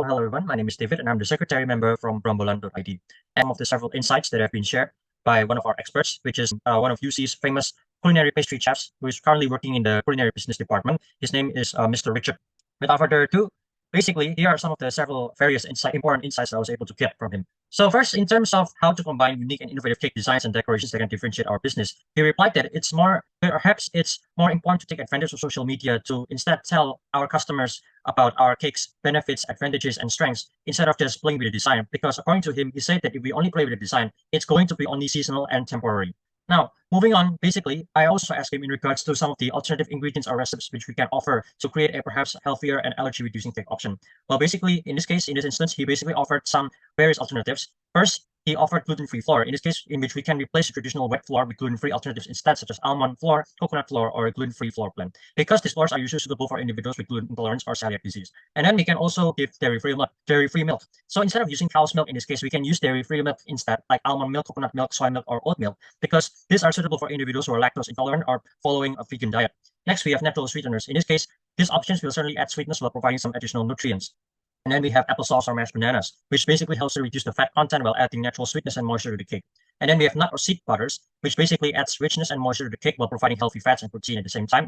Hello everyone. My name is David and I'm the secretary member from Brombolan.id. And some of the several insights that have been shared by one of our experts, which is one of UC's famous culinary pastry chefs who is currently working in the culinary business department. His name is Mr. Richard. Without further ado, basically, here are some of the several various important insights I was able to get from him. So first, in terms of how to combine unique and innovative cake designs and decorations that can differentiate our business, he replied that perhaps it's more important to take advantage of social media to instead tell our customers about our cake's benefits, advantages, and strengths instead of just playing with the design. Because according to him, he said that if we only play with the design, it's going to be only seasonal and temporary. Now, moving on, basically, I also asked him in regards to some of the alternative ingredients or recipes which we can offer to create a perhaps healthier and allergy-reducing cake option. Well, basically, in this instance, he basically offered some various alternatives. First, he offered gluten-free flour, in this case, in which we can replace the traditional wet flour with gluten-free alternatives instead, such as almond flour, coconut flour, or a gluten-free flour blend, because these flours are usually suitable for individuals with gluten intolerance or celiac disease. And then we can also give dairy-free milk. So instead of using cow's milk in this case, we can use dairy-free milk instead, like almond milk, coconut milk, soy milk, or oat milk, because these are suitable for individuals who are lactose intolerant or following a vegan diet. Next, we have natural sweeteners. In this case, these options will certainly add sweetness while providing some additional nutrients. And then we have applesauce or mashed bananas, which basically helps to reduce the fat content while adding natural sweetness and moisture to the cake. And then we have nut or seed butters, which basically adds richness and moisture to the cake while providing healthy fats and protein at the same time.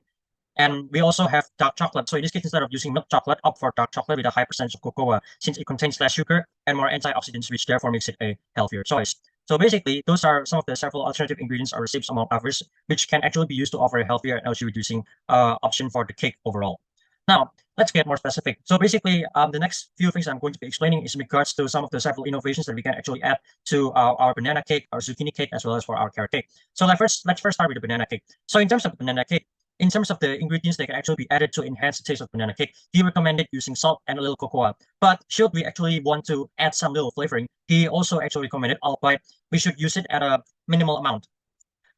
And we also have dark chocolate. So in this case, instead of using milk chocolate, opt for dark chocolate with a high percentage of cocoa, since it contains less sugar and more antioxidants, which therefore makes it a healthier choice. So basically, those are some of the several alternative ingredients or recipes among others, which can actually be used to offer a healthier and allergy-reducing option for the cake overall. Now, let's get more specific. So basically, the next few things I'm going to be explaining is in regards to some of the several innovations that we can actually add to our banana cake, our zucchini cake, as well as for our carrot cake. So let's first start with the banana cake. So in terms of the banana cake, in terms of the ingredients that can actually be added to enhance the taste of banana cake, he recommended using salt and a little cocoa. But should we actually want to add some little flavoring, he also actually recommended, albeit we should use it at a minimal amount.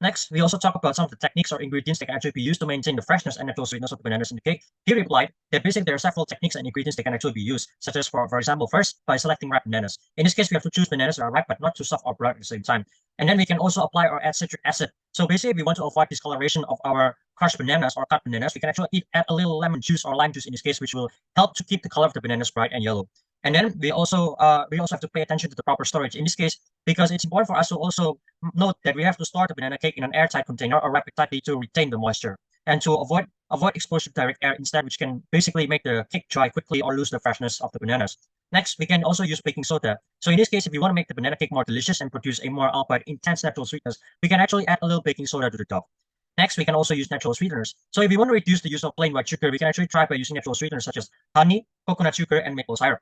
Next, we also talk about some of the techniques or ingredients that can actually be used to maintain the freshness and natural sweetness of the bananas in the cake. He replied that basically there are several techniques and ingredients that can actually be used, such as for example, first, by selecting ripe bananas. In this case, we have to choose bananas that are ripe but not too soft or brown at the same time. And then we can also apply or add citric acid. So basically, if we want to avoid discoloration of our crushed bananas or cut bananas, we can actually add a little lemon juice or lime juice in this case, which will help to keep the color of the bananas bright and yellow. And then we also have to pay attention to the proper storage in this case, because it's important for us to also note that we have to store the banana cake in an airtight container or wrap it tightly to retain the moisture and to avoid exposure to direct air instead, which can basically make the cake dry quickly or lose the freshness of the bananas. Next, we can also use baking soda. So in this case, if you want to make the banana cake more delicious and produce a more albeit intense natural sweetness, we can actually add a little baking soda to the top. Next, we can also use natural sweeteners. So if you want to reduce the use of plain white sugar, we can actually try by using natural sweeteners such as honey, coconut sugar, and maple syrup.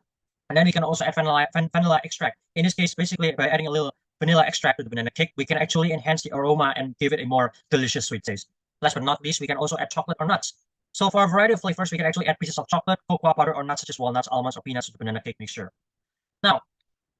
And then we can also add vanilla extract. In this case, basically by adding a little vanilla extract to the banana cake, we can actually enhance the aroma and give it a more delicious sweet taste. Last but not least, we can also add chocolate or nuts. So for a variety of flavors, we can actually add pieces of chocolate, cocoa powder, or nuts such as walnuts, almonds, or peanuts to the banana cake mixture. Now,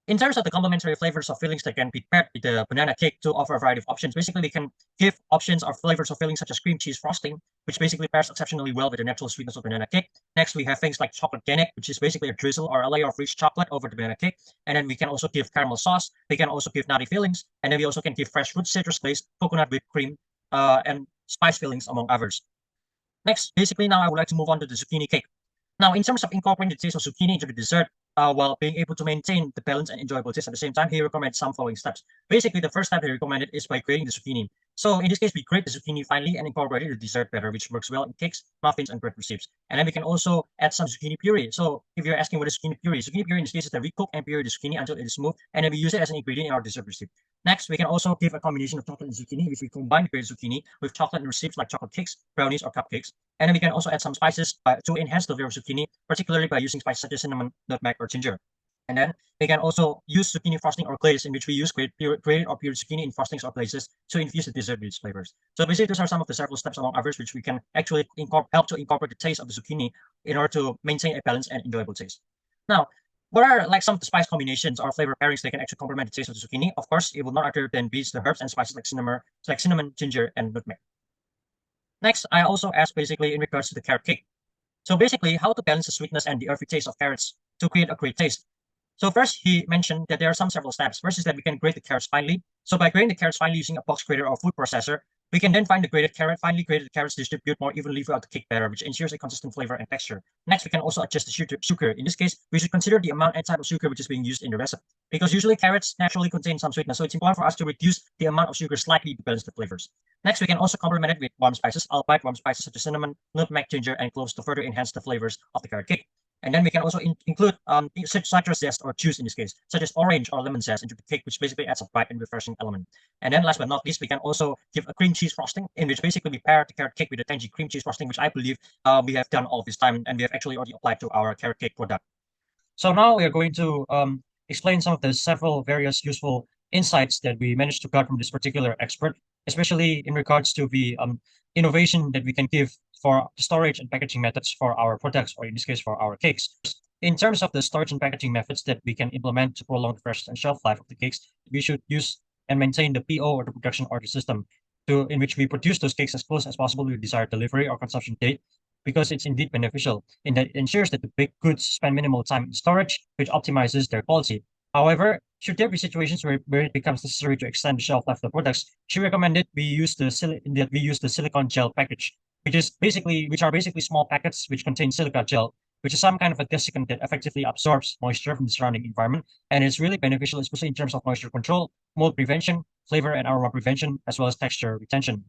in terms of the complementary flavors or fillings that can be paired with the banana cake to offer a variety of options, basically we can give options or flavors of fillings such as cream cheese frosting, which basically pairs exceptionally well with the natural sweetness of banana cake. Next, we have things like chocolate ganache, which is basically a drizzle or a layer of rich chocolate over the banana cake. And then we can also give caramel sauce. We can also give nutty fillings. And then we also can give fresh fruit citrus glaze, coconut whipped cream, and spice fillings, among others. Next, basically now I would like to move on to the zucchini cake. Now, in terms of incorporating the taste of zucchini into the dessert, while being able to maintain the balance and enjoyable taste at the same time, he recommends some following steps. Basically, the first step he recommended is by grating the zucchini. So in this case, we grate the zucchini finely and incorporate it in the dessert batter, which works well in cakes, muffins, and bread recipes. And then we can also add some zucchini puree. So if you're asking what is zucchini puree in this case is that we cook and puree the zucchini until it is smooth, and then we use it as an ingredient in our dessert recipe. Next, we can also give a combination of chocolate and zucchini, which we combine the grated zucchini with chocolate and recipes like chocolate cakes, brownies, or cupcakes. And then we can also add some spices to enhance the flavor of zucchini, particularly by using spices such as cinnamon, nutmeg, or ginger. And then we can also use zucchini frosting or glaze, in which we use grated or pure zucchini in frostings or glazes to infuse the dessert with its flavors. So basically, those are some of the several steps among others which we can actually help to incorporate the taste of the zucchini in order to maintain a balanced and enjoyable taste. Now, what are like some of the spice combinations or flavor pairings that can actually complement the taste of the zucchini? Of course, it will not other than be the herbs and spices like cinnamon, ginger, and nutmeg. Next, I also asked basically in regards to the carrot cake. So basically, how to balance the sweetness and the earthy taste of carrots to create a great taste. So first, he mentioned that there are several steps. First is that we can grate the carrots finely. So by grating the carrots finely using a box grater or food processor, We can then find the finely grated carrots distribute more evenly throughout the cake batter, which ensures a consistent flavor and texture. Next, we can also adjust the sugar. In this case, we should consider the amount and type of sugar which is being used in the recipe, because usually carrots naturally contain some sweetness, so it's important for us to reduce the amount of sugar slightly to balance the flavors. Next, we can also complement it with warm spices, albeit warm spices such as cinnamon, nutmeg, ginger, and cloves to further enhance the flavors of the carrot cake. And then we can also include citrus zest or juice in this case, such as orange or lemon zest into the cake, which basically adds a bright and refreshing element. And then last but not least, we can also give a cream cheese frosting, in which basically we pair the carrot cake with a tangy cream cheese frosting, which I believe we have done all of this time and we have actually already applied to our carrot cake product. So now we are going to explain some of the several various useful insights that we managed to got from this particular expert, especially in regards to the innovation that we can give for storage and packaging methods for our products, or in this case, for our cakes. In terms of the storage and packaging methods that we can implement to prolong the freshness and shelf life of the cakes, we should use and maintain the PO, or the production order system, in which we produce those cakes as close as possible to the desired delivery or consumption date, because it's indeed beneficial in that it ensures that the baked goods spend minimal time in storage, which optimizes their quality. However, should there be situations where it becomes necessary to extend the shelf life of the products, she recommended we use the silicone gel package, which are basically small packets which contain silica gel, which is some kind of a desiccant that effectively absorbs moisture from the surrounding environment, and is really beneficial, especially in terms of moisture control, mold prevention, flavor and aroma prevention, as well as texture retention.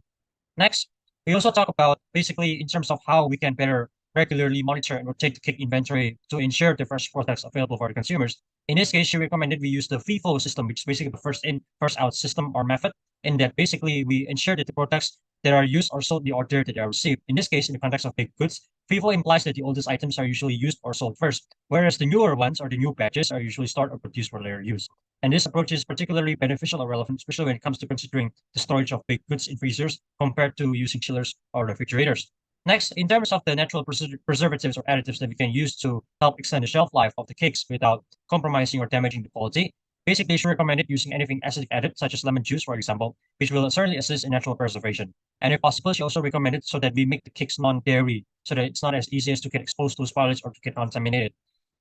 Next, we also talk about basically in terms of how we can better regularly monitor and rotate the cake inventory to ensure the fresh products available for the consumers. In this case, she recommended we use the FIFO system, which is basically the first in, first out system or method, in that basically we ensure that the products that are used are sold the order that they are received. In this case, in the context of baked goods, FIFO implies that the oldest items are usually used or sold first, whereas the newer ones or the new batches are usually stored or produced for later use. And this approach is particularly beneficial or relevant, especially when it comes to considering the storage of baked goods in freezers compared to using chillers or refrigerators. Next, in terms of the natural preservatives or additives that we can use to help extend the shelf life of the cakes without compromising or damaging the quality, basically she recommended using anything acidic added, such as lemon juice, for example, which will certainly assist in natural preservation. And if possible, she also recommended so that we make the cakes non-dairy, so that it's not as easy as to get exposed to spoilage or to get contaminated.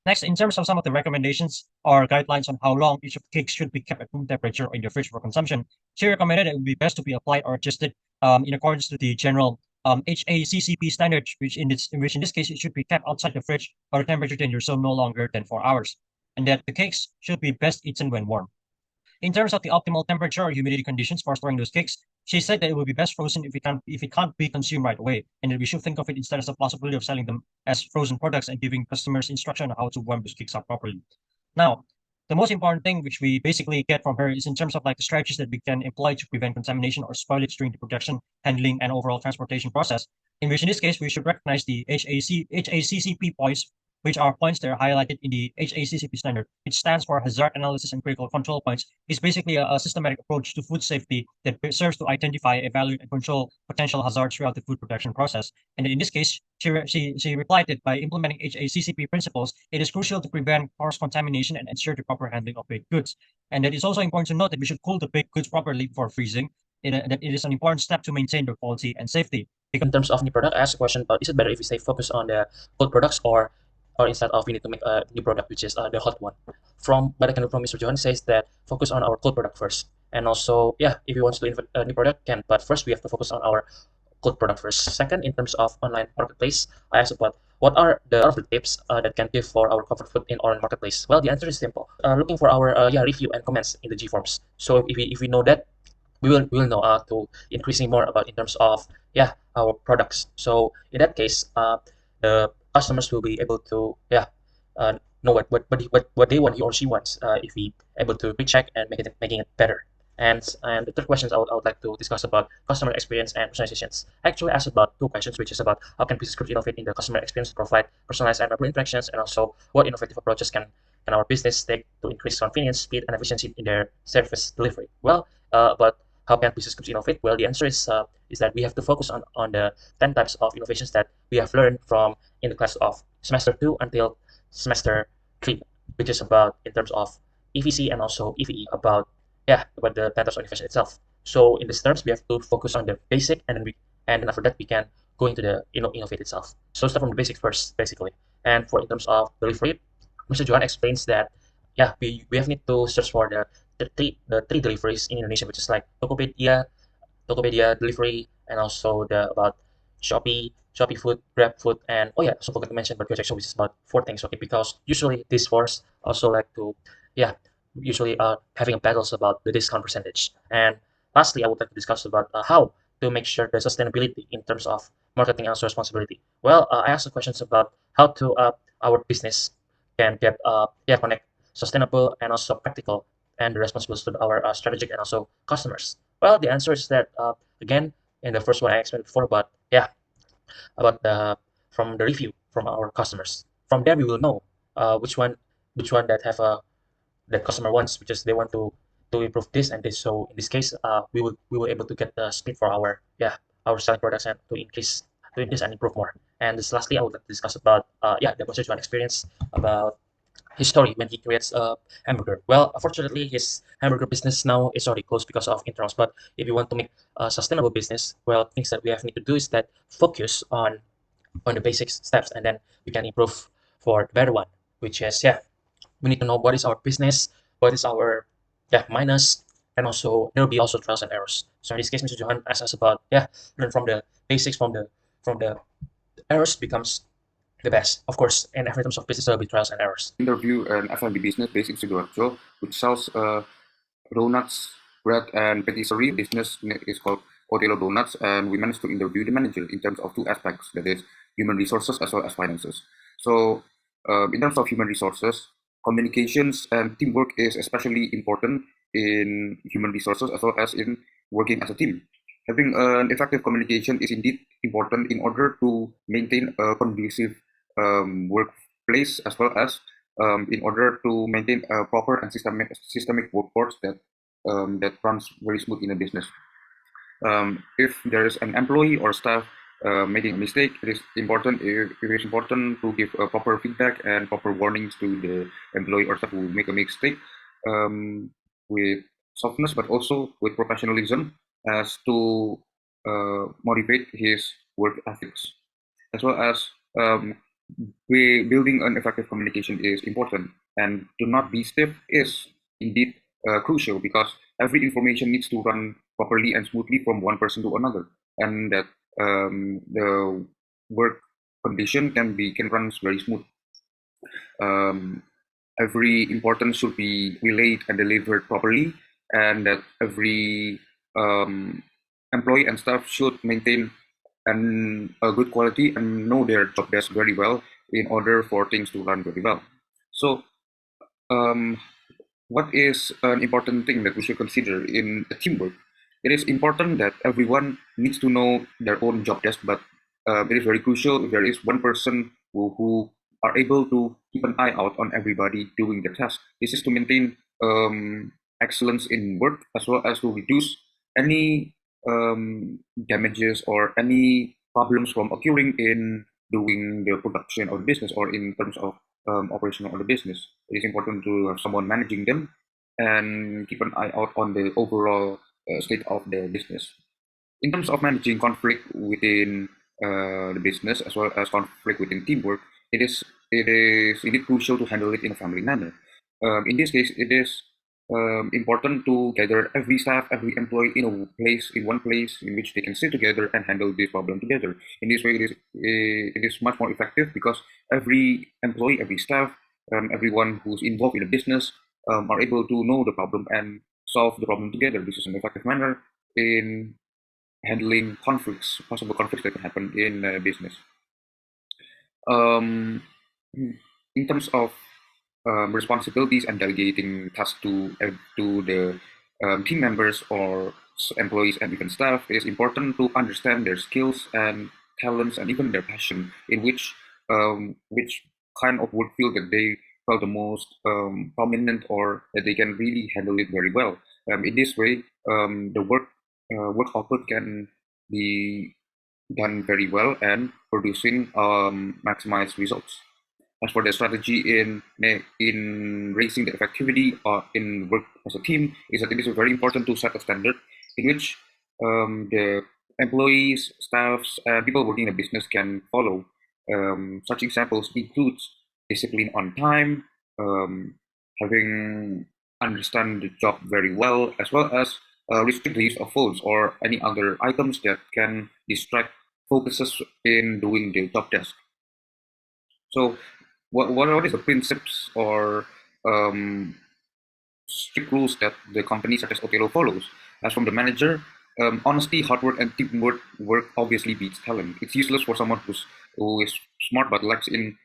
Next, in terms of some of the recommendations or guidelines on how long each of the cakes should be kept at room temperature or in the fridge for consumption, she recommended it would be best to be applied or adjusted in accordance to the general HACCP standard, which in this case it should be kept outside the fridge or a temperature danger zone no longer than 4 hours, and that the cakes should be best eaten when warm. In terms of the optimal temperature or humidity conditions for storing those cakes, she said that it would be best frozen if it can't be consumed right away, and that we should think of it instead as a possibility of selling them as frozen products and giving customers instruction on how to warm those cakes up properly. Now, the most important thing which we basically get from her is in terms of like the strategies that we can employ to prevent contamination or spoilage during the production, handling, and overall transportation process. In which, in this case, we should recognize the HACCP points, which are points that are highlighted in the HACCP standard, which stands for Hazard Analysis and Critical Control Points. It's basically a systematic approach to food safety that serves to identify, evaluate, and control potential hazards throughout the food production process. And in this case, she replied that by implementing HACCP principles, it is crucial to prevent cross-contamination and ensure the proper handling of baked goods. And that it's also important to note that we should cool the baked goods properly before freezing. That it is an important step to maintain their quality and safety. In terms of new product, I asked a question about is it better if we stay focused on the old products or instead of we need to make a new product which is the hot one. From what I can know from Mr. Johan says that focus on our cold product first. And also, yeah, if you want to invent a new product, can. But first, we have to focus on our cold product first. Second, in terms of online marketplace, I asked about what are the tips that can give for our comfort food in online marketplace. Well, the answer is simple. Looking for our review and comments in the G forms. So if we know that, we will know to increasing more about in terms of our products. So in that case, the customers will be able to know what they want, he or she wants, if we able to recheck and making it better. And the third questions I would like to discuss about customer experience and personalizations. I actually asked about two questions, which is about how can business groups innovate in the customer experience to provide personalized and memorable interactions, and also what innovative approaches can our business take to increase convenience, speed, and efficiency in their service delivery. Well, but how can business groups innovate? Well, the answer is that we have to focus on the 10 types of innovations that we have learned from in the class of semester 2 until semester 3, which is about in terms of EVC and also EVE about the 10 types of innovation itself. So in these terms, we have to focus on the basic, and then after that we can go into the innovate itself. So start from the basic first, basically. And for in terms of delivery, Mr. Johan explains that we have need to search for the three deliveries in Indonesia, which is like Tokopedia, Tokopedia delivery, and also the about Shopee Food, Grab Food, and oh yeah, also forgot to mention about Gojek. So which is about four things, okay? Because usually these fours also like to, yeah, usually having a battles about the discount percentage. And lastly, I would like to discuss about how to make sure the sustainability in terms of marketing and also responsibility. Well, I asked the questions about how to our business can get connect sustainable and also practical and the responsibilities to our strategic and also customers. Well, the answer is that again in the first one I explained before, but yeah, about the from the review from our customers. From there we will know which one that have a that customer wants because they want to improve this and this. So in this case, we will able to get the speed for our our selling products and to increase and improve more. And this lastly, I would like to discuss about the constituent experience about his story when he creates a hamburger. Well, unfortunately, his hamburger business now is already closed because of internals. But if you want to make a sustainable business, well, things that we have need to do is that focus on the basic steps, and then we can improve for the better one. Which is we need to know what is our business, what is our minus, and also there will be also trials and errors. So in this case, Mr. Johan asked us about learn from the basics from the errors becomes the best. Of course, in every terms of business there will be trials and errors. Interview an F&B business based in Sidoarjo, which sells donuts, bread, and patisserie. Business is called Otelo Donuts, and we managed to interview the manager in terms of two aspects, that is human resources as well as finances. So, in terms of human resources, communications and teamwork is especially important in human resources as well as in working as a team. Having an effective communication is indeed important in order to maintain a conducive workplace as well as in order to maintain a proper and systemic workforce that runs very smooth in a business. If there is an employee or staff making a mistake, it is important to give proper feedback and proper warnings to the employee or staff who make a mistake with softness, but also with professionalism, as to motivate his work ethics, as well as building an effective communication is important, and to not be stiff is indeed crucial, because every information needs to run properly and smoothly from one person to another, and that the work condition can run very smooth. Um, every importance should be relayed and delivered properly, and that every employee and staff should maintain a good quality and know their job desk very well in order for things to run very well. So, um, what is an important thing that we should consider in a teamwork? It is important that everyone needs to know their own job desk, but it is very crucial if there is one person who are able to keep an eye out on everybody doing their task. This is to maintain excellence in work, as well as to reduce any damages or any problems from occurring in doing the production of the business, or in terms of operation of the business. It is important to have someone managing them and keep an eye out on the overall state of the business. In terms of managing conflict within the business, as well as conflict within teamwork, it is indeed crucial to handle it in a family manner. In this case, it is important to gather every staff, every employee in one place in which they can sit together and handle this problem together. In this way, it is much more effective, because every employee, every staff, everyone who's involved in the business are able to know the problem and solve the problem together. This is an effective manner in handling possible conflicts that can happen in business. Um, in terms of responsibilities and delegating tasks to the team members or employees and even staff, it is important to understand their skills and talents and even their passion, in which kind of work field that they felt the most prominent, or that they can really handle it very well. In this way, the work output can be done very well and producing maximized results. As for the strategy in raising the effectivity in work as a team, is that it is very important to set a standard in which the employees, staffs, and people working in a business can follow. Such examples includes discipline on time, having understand the job very well, as well as restrict the use of phones or any other items that can distract focuses in doing the top task. So, what is the principles or um, strict rules that the company such as Otelo follows? As from the manager, honesty, hard work, and teamwork work obviously beats talent. It's useless for someone who is smart but lacks in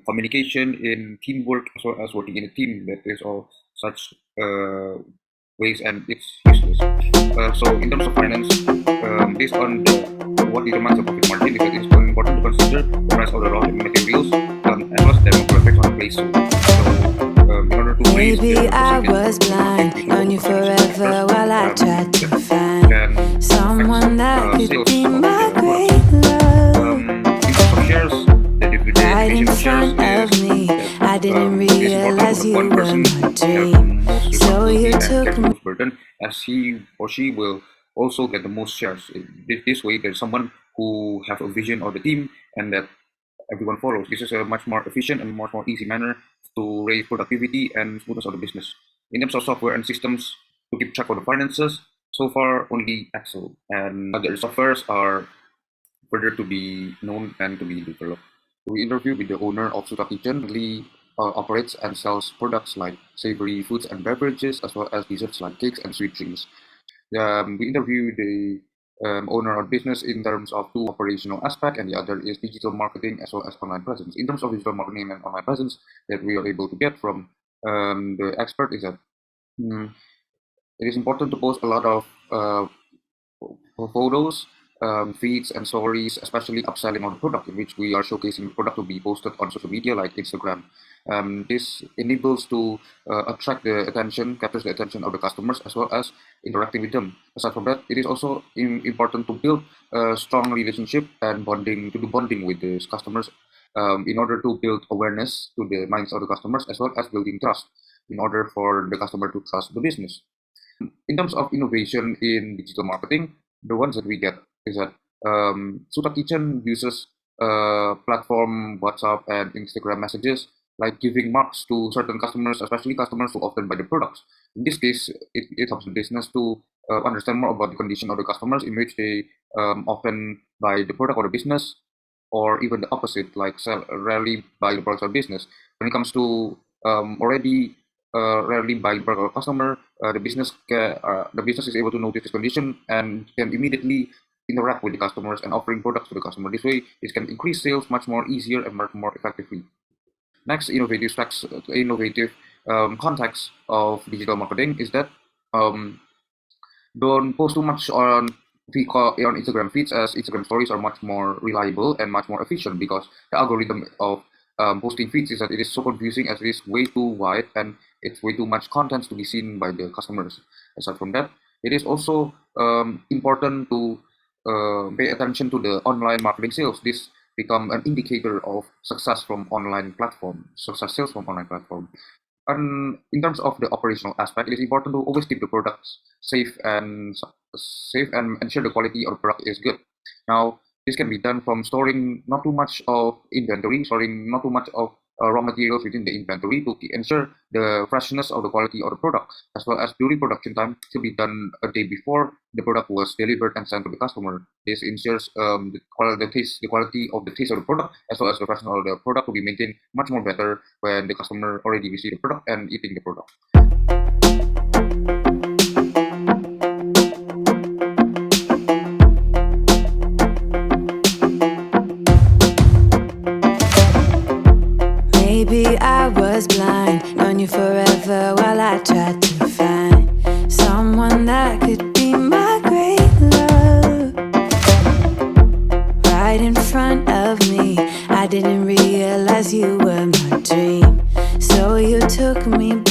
communication, in teamwork, as well as working in a team. That is all such ways, and it's useless. So, in terms of finance, based on what determines the profit margin, it is important to consider the price of the raw materials and also demographics on the place. So, in order to raise Maybe the I percentage was of blind, the known you forever while I tried to can find someone that could sales be of my the products. great love. In terms of shares, the Right in definition of shares front of is me, that I didn't it is important realize for you one were person my to have the dream. most So responsibility you and took get the me. most burden, as he or she will also get the most shares. This way, there's someone who have a vision of the team and that everyone follows. This is a much more efficient and much more easy manner to raise productivity and smoothness of the business. In terms of software and systems to keep track of the finances, so far only Excel and other softwares are further to be known and to be developed. We interviewed with the owner of Suka Kitchen. He operates and sells products like savory foods and beverages, as well as desserts like cakes and sweet drinks. We interviewed the owner of business in terms of two operational aspects, and the other is digital marketing as well as online presence. In terms of digital marketing and online presence, that we are able to get from the expert is that it is important to post a lot of photos, feeds, and stories, especially upselling on the product, in which we are showcasing the product to be posted on social media like Instagram. This enables to attract the attention, captures the attention of the customers, as well as interacting with them. Aside from that, it is also important to build a strong relationship and bonding, to do bonding with the customers, in order to build awareness to the minds of the customers, as well as building trust, in order for the customer to trust the business. In terms of innovation in digital marketing, the ones that we get is that Suta Kitchen uses platform WhatsApp and Instagram messages, like giving marks to certain customers, especially customers who often buy the products. In this case, it helps the business to understand more about the condition of the customers, in which they often buy the product or the business, or even the opposite, like rarely buy the product or business. When it comes to already rarely buy per customer, the business is able to notice this condition and can immediately interact with the customers and offering products to the customer. This way, it can increase sales much more easier and much more effectively. Next, innovative context of digital marketing is that um, don't post too much on on Instagram feeds, as Instagram stories are much more reliable and much more efficient, because the algorithm of posting feeds is that it is so confusing, as it is way too wide and it's way too much content to be seen by the customers. Aside from that, it is also important to pay attention to the online marketing sales. This become an indicator of success sales from online platform. And in terms of the operational aspect, it is important to always keep the products safe and ensure the quality of the product is good. Now, this can be done from storing not too much of inventory, storing not too much of raw materials within the inventory to ensure the freshness of the quality of the product, as well as during production time to be done a day before the product was delivered and sent to the customer. This ensures the quality of the taste of the product, as well as the freshness of the product, to be maintained much more better when the customer already received the product and eating the product. Maybe I was blind, known you forever while I tried to find someone that could be my great love. Right in front of me, I didn't realize you were my dream. So you took me back.